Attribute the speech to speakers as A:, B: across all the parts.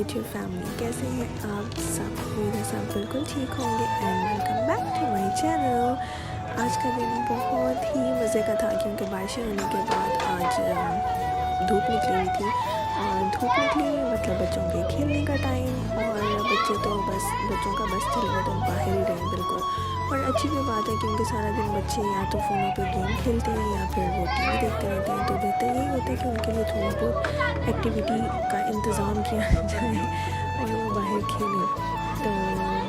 A: YouTube family, कैसे हैं आप सब? उम्मीद है सब बिल्कुल ठीक होंगे and welcome back to my channel. आज का दिन बहुत ही मज़े का था क्योंकि बारिश होने के बाद आज धूप निकली हुई थी और धूप निकली मतलब बच्चों के खेलने का टाइम और बच्चे तो बस बच्चों का बस चलेगा तो बाहर ही रहें बिल्कुल। और अच्छी भी बात है क्योंकि सारा दिन बच्चे या तो फ़ोनों पे गेम खेलते हैं या फिर वो टीवी देखते रहते हैं, तो बेहतर यही होता है कि उनके लिए थोड़ी बहुत एक्टिविटी का इंतज़ाम किया जाए और वो बाहर खेलें। तो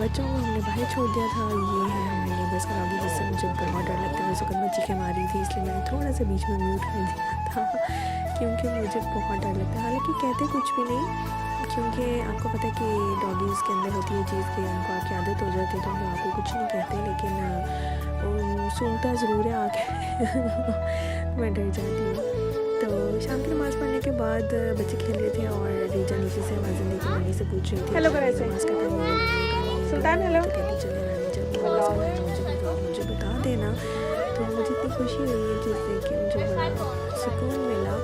A: बच्चों को हमने बाहर छोड़ दिया था। ये है हमारे नेबर्स का डॉगी जिससे मुझे बहुत डर लगता है। वैसे मैं चीखें मार रही थी इसलिए मैंने थोड़ा सा बीच में म्यूट कर दिया था क्योंकि मुझे बहुत डर लगता है। हालांकि कहते कुछ भी नहीं क्योंकि आपको पता है कि डॉगीज़ के अंदर होती है चीज़ कि उनको आपकी आदत हो जाती है तो वो आपको कुछ नहीं कहते, लेकिन सूंघता ज़रूर है आके मैं डर जाती हूँ। तो शाम की नमाज़ पढ़ने के बाद बच्चे खेल रहे थे और रीजा नीचे से आवाज़ें देकर मम्मी से पूछ रही थी
B: हेलो
A: नमाज़ का टाइम हो गया
B: सुल्तान। हेलो
A: तो कहती चले नानी जब मुझे बता देना। तो मुझे इतनी खुशी हुई ये चीज़ देख के, मुझे बड़ा सुकून मिला।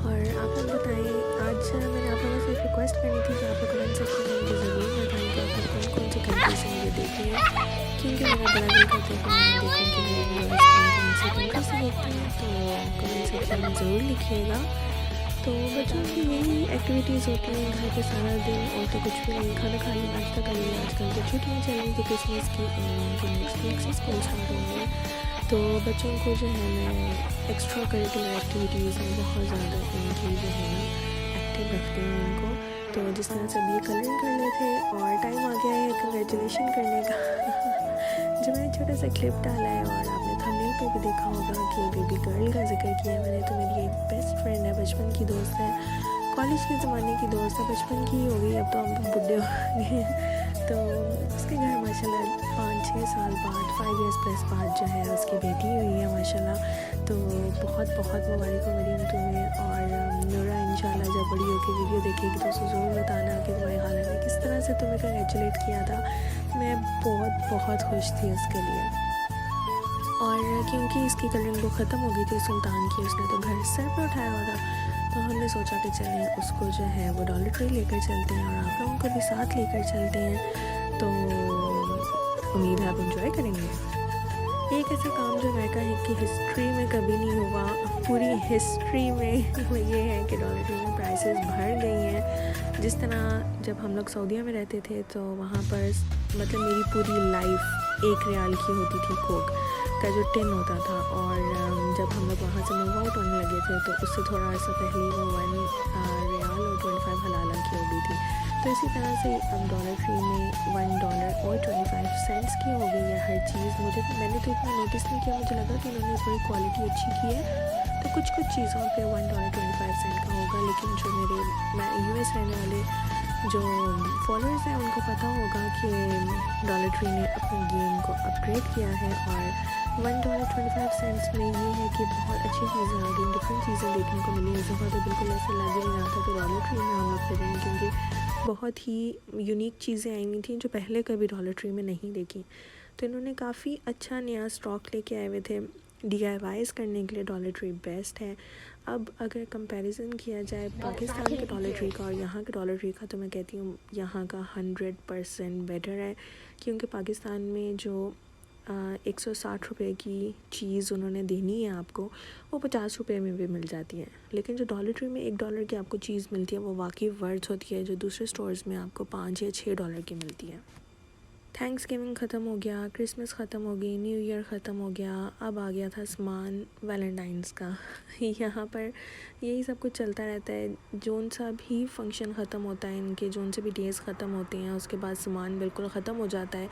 A: और आप लोग बताएं, आज मैंने आप लोगों से एक रिक्वेस्ट करनी थी कि आप लोग कमेंट सेक्शन में मुझे ज़रूर बताएं कि आप लोग कौन कौन सी कंट्री से मुझे देख रही हैं, क्योंकि मेरा बड़ा दिल करता है कि मैं देखूँ कि मेरे व्यूअर्स कौन सी कंट्री से देखते हैं। तो कमेंट सेक्शन में ज़रूर लिखिएगा। तो बच्चों की यही एक्टिविटीज़ होती हैं घर पे सारा दिन, और तो कुछ भी नहीं। खाना खा लिया, नाश्ता कर लिया। आजकल तो छुट्टियाँ चल रही थी क्रिसमस की, तो नेक्स्ट वीक से स्कूल स्टार्ट होंगे। तो बच्चों को जो है मैं एक्स्ट्रा करिकुलर एक्टिविटीज़ में बहुत ज़्यादा इनकी जो है ना एक्टिव रखती हूँ इनको। तो जिस तरह से अभी ये कलरिंग कर रहे थे और टाइम आ गया है कंग्रेचुलेशन करने का जो मैंने छोटा सा क्लिप डाला है और आपने थंबनेल पे भी देखा होगा कि बेबी गर्ल का जिक्र किया मैंने। तो मेरी एक बेस्ट फ्रेंड है, बचपन की दोस्त है, कॉलेज के ज़माने की दोस्त है, बचपन की हो गई, अब तो हम बुढ़े हो गए तो उसके घर माशाल्लाह 5-6 साल बाद 5 इयर्स प्लस बाद जो है उसकी बेटी हुई है माशाल्लाह। तो बहुत बहुत मुबारक हो मरीम तुम्हें। और नूरा इंशाल्लाह जब बड़ी होकर वीडियो देखेगी तो उसे ज़रूर बताना कि तुम्हारे खाला ने किस तरह से तुम्हें कंग्रेचुलेट किया था। मैं बहुत बहुत खुश थी उसके लिए। और क्योंकि इसकी कलरिंग बुक ख़त्म हो गई थी सुल्तान की, उसने तो घर सर पे उठाया हुआ था, तो हमने सोचा कि चलें उसको जो है वो डॉलर ट्री लेकर चलते हैं और आप लोगों को भी साथ लेकर चलते हैं। तो उम्मीद है आप इंजॉय करेंगे। एक ऐसा काम जो अमेरिका की हिस्ट्री में कभी नहीं हुआ, पूरी हिस्ट्री में वो ये है कि डॉलर ट्री में प्राइसेस बढ़ गई हैं। जिस तरह जब हम लोग सऊदीया में रहते थे तो वहाँ पर मतलब मेरी पूरी लाइफ 1 रियाल की होती थी कोक का जो टिन होता था, और जब हम लोग वहाँ से मूव आउट होने लगे थे तो उससे थोड़ा सा पहले वो 1 रियाल और 25 हलाला की हो गई थी। तो इसी तरह से अब डॉलर ट्री में $1 और 25 सेंट्स की हो गई है हर चीज़। मैंने तो इतना नोटिस नहीं किया, मुझे लगा कि इन्होंने थोड़ी क्वालिटी अच्छी की है तो कुछ चीज़ों पे $1.25 का होगा। लेकिन जो मैं US रहने वाले जो फॉलोअर्स हैं उनको पता होगा कि डॉलर ट्री ने अपने गेम को अपग्रेड किया है और $1.25 में ये है कि बहुत अच्छी चीज़ें आ गई, डिफरेंट चीज़ें देखने को मिली। इस दफ़ा तो बिल्कुल ऐसा लग ही नहीं रहा था कि डॉलर ट्री में हम लोग फिर हैं, क्योंकि बहुत ही यूनिक चीज़ें आई हुई थी जो पहले कभी डॉलर ट्री में नहीं देखी। तो इन्होंने काफ़ी अच्छा नया स्टॉक लेके आए हुए थे। DIYs करने के लिए डॉलर ट्री बेस्ट है। अब अगर कंपैरिजन किया जाए पाकिस्तान के डॉलर ट्री का और यहाँ के डॉलर ट्री का, तो मैं कहती हूँ यहाँ का 100% बेटर है, क्योंकि पाकिस्तान में जो 160 रुपये की चीज़ उन्होंने देनी है आपको, वो 50 रुपये में भी मिल जाती है। लेकिन जो डॉलर ट्री में $1 की आपको चीज़ मिलती है वो वाकई वर्थ होती है, जो दूसरे स्टोर्स में आपको $5 या $6 की मिलती है। थैंक्स गिविंग ख़त्म हो गया, क्रिसमस ख़त्म हो गई, न्यू ईयर ख़त्म हो गया, अब आ गया था सामान वैलेंटाइंस का यहाँ पर यही सब कुछ चलता रहता है। जोन सा भी फंक्शन ख़त्म होता है इनके, जोन से भी डेज़ ख़त्म होते हैं, उसके बाद सामान बिल्कुल ख़त्म हो जाता है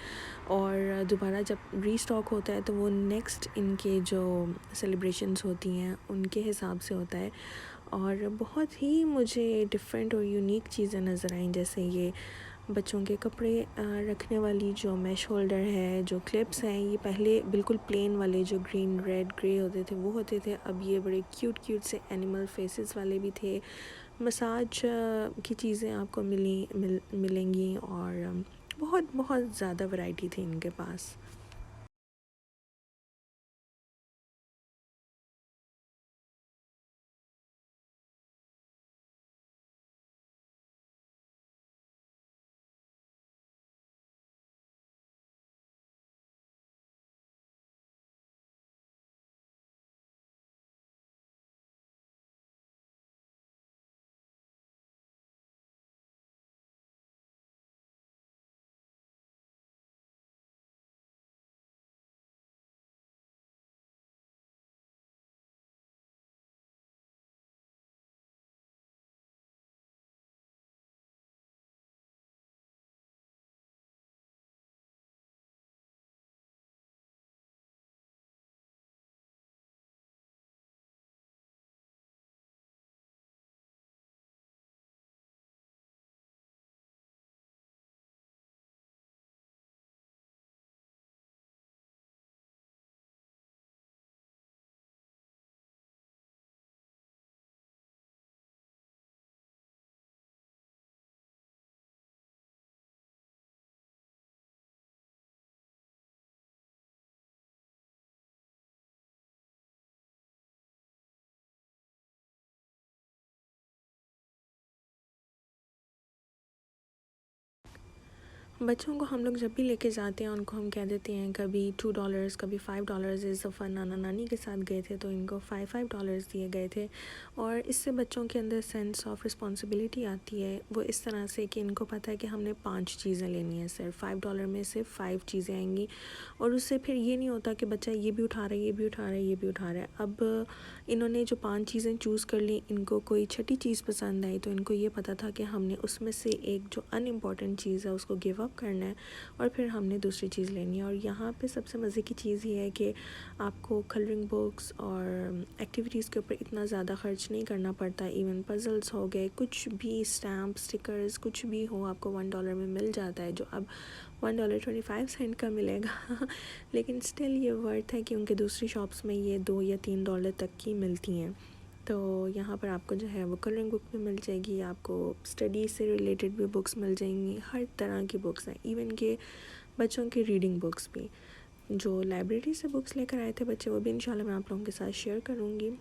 A: और दोबारा जब रीस्टॉक होता है तो वो नेक्स्ट इनके जो सेलिब्रेशंस होती हैं उनके हिसाब से होता है। और बहुत ही मुझे डिफरेंट और यूनिक चीज़ें नज़र आईं, जैसे ये बच्चों के कपड़े रखने वाली जो मैश होल्डर है, जो क्लिप्स हैं, ये पहले बिल्कुल प्लेन वाले जो ग्रीन रेड ग्रे होते थे वो होते थे, अब ये बड़े क्यूट से एनिमल फेसेस वाले भी थे। मसाज की चीज़ें आपको मिलेंगी और बहुत बहुत ज़्यादा वैरायटी थी इनके पास। बच्चों को हम लोग जब भी लेके जाते हैं उनको हम कह देते हैं कभी $2 कभी $5। इस दफ़ा नाना नानी के साथ गए थे तो इनको $5 दिए गए थे। और इससे बच्चों के अंदर सेंस ऑफ रिस्पॉन्सिबिलिटी आती है, वो इस तरह से कि इनको पता है कि हमने 5 चीज़ें लेनी है, सिर्फ $5 में सिर्फ 5 चीज़ें आएंगी। और उससे फिर ये नहीं होता कि बच्चा ये भी उठा रहा है, ये भी उठा रहा है, ये भी उठा रहा है। अब इन्होंने जो 5 चीज़ें चूज़ कर ली, इनको कोई छठी चीज़ पसंद आई तो इनको ये पता था कि हमने उसमें से एक जो अनइम्पॉर्टेंट चीज़ है उसको गिव अप करना है और फिर हमने दूसरी चीज़ लेनी है। और यहाँ पे सबसे मज़े की चीज़ ये है कि आपको कलरिंग बुक्स और एक्टिविटीज़ के ऊपर इतना ज़्यादा ख़र्च नहीं करना पड़ता। इवन पज़ल्स हो गए, कुछ भी स्टैम्प स्टिकर्स कुछ भी हो आपको $1 में मिल जाता है, जो अब $1.25 का मिलेगा लेकिन स्टिल ये वर्थ है क्योंकि दूसरी शॉप्स में ये $2 या $3 तक की मिलती हैं। तो यहाँ पर आपको जो है वो कलरिंग बुक भी मिल जाएगी, आपको स्टडी से रिलेटेड भी बुक्स मिल जाएंगी, हर तरह की बुक्स हैं, इवन के बच्चों की रीडिंग बुक्स भी। जो लाइब्रेरी से बुक्स लेकर आए थे बच्चे, वो भी इंशाल्लाह मैं आप लोगों के साथ शेयर करूँगी।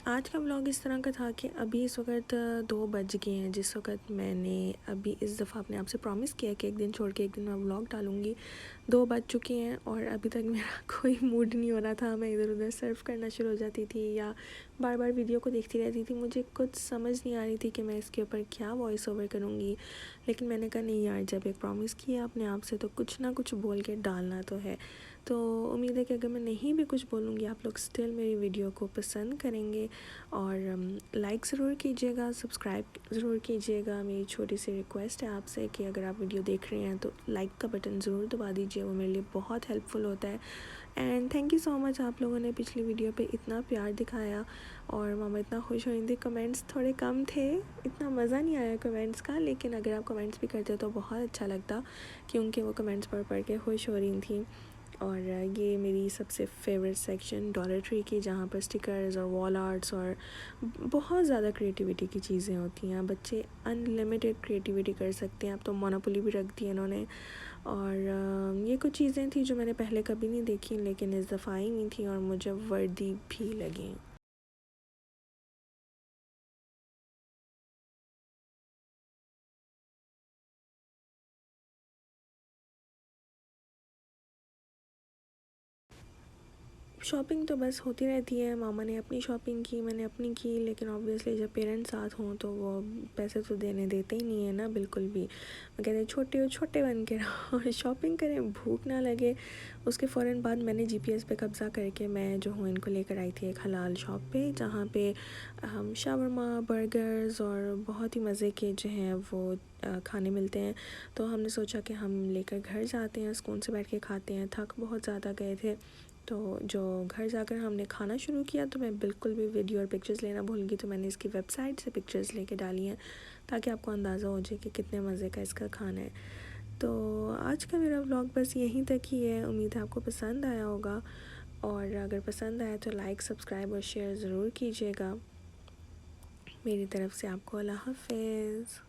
A: आज का व्लॉग इस तरह का था कि अभी इस वक्त 2 बज गए हैं, जिस वक्त मैंने अभी इस दफ़ा अपने आप से प्रॉमिस किया कि एक दिन छोड़ के एक दिन मैं व्लॉग डालूँगी। 2 बज चुके हैं और अभी तक मेरा कोई मूड नहीं हो रहा था। मैं इधर उधर सर्फ करना शुरू हो जाती थी या बार बार वीडियो को देखती रहती थी। मुझे कुछ समझ नहीं आ रही थी कि मैं इसके ऊपर क्या वॉइस ओवर करूँगी, लेकिन मैंने कहा नहीं यार, जब एक प्रॉमिस किया अपने आप से तो कुछ ना कुछ बोल के डालना तो है। तो उम्मीद है कि अगर मैं नहीं भी कुछ बोलूँगी आप लोग स्टिल मेरी वीडियो को पसंद करेंगे और लाइक ज़रूर कीजिएगा, सब्सक्राइब ज़रूर कीजिएगा। मेरी छोटी सी रिक्वेस्ट है आपसे कि अगर आप वीडियो देख रहे हैं तो लाइक का बटन ज़रूर दबा दीजिए, वो मेरे लिए बहुत हेल्पफुल होता है। And thank you so much, आप लोगों ने पिछली वीडियो पे इतना प्यार दिखाया और मामा इतना खुश हुई थी। कमेंट्स थोड़े कम थे, इतना मज़ा नहीं आया कमेंट्स का, लेकिन अगर आप कमेंट्स भी करते तो बहुत अच्छा लगता क्योंकि वो कमेंट्स पढ़ पढ़ के खुश हो रही थी। और ये मेरी सबसे फेवरेट सेक्शन डॉलर ट्री की, जहाँ पर स्टिकर्स और वॉल आर्ट्स और बहुत ज़्यादा क्रिएटिविटी की चीज़ें होती हैं। बच्चे अनलिमिटेड क्रिएटिविटी कर सकते हैं। अब तो मोनोपोली भी रख दी है इन्होंने। और ये कुछ चीज़ें थी जो मैंने पहले कभी नहीं देखी, लेकिन इस दफ़ा आई नहीं थी और मुझे वर्दी भी लगी। शॉपिंग तो बस होती रहती है, मामा ने अपनी शॉपिंग की, मैंने अपनी की, लेकिन ऑब्वियसली जब पेरेंट्स साथ हों तो वो पैसे तो देने देते ही नहीं है ना, बिल्कुल भी। मैं कहते हैं छोटे हो छोटे बन के रहो और शॉपिंग करें, भूख ना लगे। उसके फ़ौरन बाद मैंने जीपीएस पे कब्ज़ा करके मैं जो हूँ इनको लेकर आई थी एक हलाल शॉप पे, जहाँ पे हम शावरमा, बर्गर्स और बहुत ही मज़े के जो हैं वो खाने मिलते हैं। तो हमने सोचा कि हम लेकर घर जाते हैं, सुकून से बैठ के खाते हैं, थक बहुत ज़्यादा गए थे। तो जो घर जाकर हमने खाना शुरू किया तो मैं बिल्कुल भी वीडियो और पिक्चर्स लेना भूल गई, तो मैंने इसकी वेबसाइट से पिक्चर्स लेके डाली हैं ताकि आपको अंदाज़ा हो जाए कि कितने मज़े का इसका खाना है। तो आज का मेरा व्लॉग बस यहीं तक ही है, उम्मीद है आपको पसंद आया होगा और अगर पसंद आया तो लाइक, सब्सक्राइब और शेयर ज़रूर कीजिएगा। मेरी तरफ़ से आपको अल्लाह हाफ़िज़।